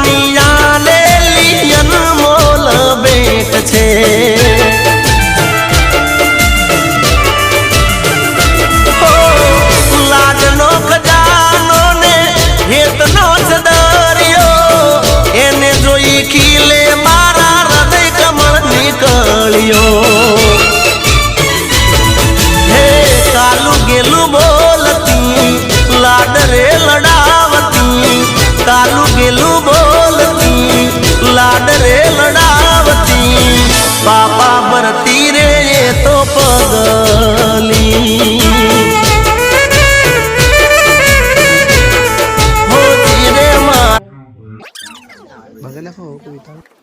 સોનિયા લેલી અનમોલ ભેટ છે લાડનો ખજાનો ને હેતનો દરિયો એને જોઈ ખીલે મારા હૃદય કમળ નીકળ્યો હે કાલું ગેલું બોલતી લાડ રે લડાવતી કાલું ગેલું બોલતી લાડ રે લડાવતી પાપા ભરતી રે એ તો પગલી Maganda po, kawita.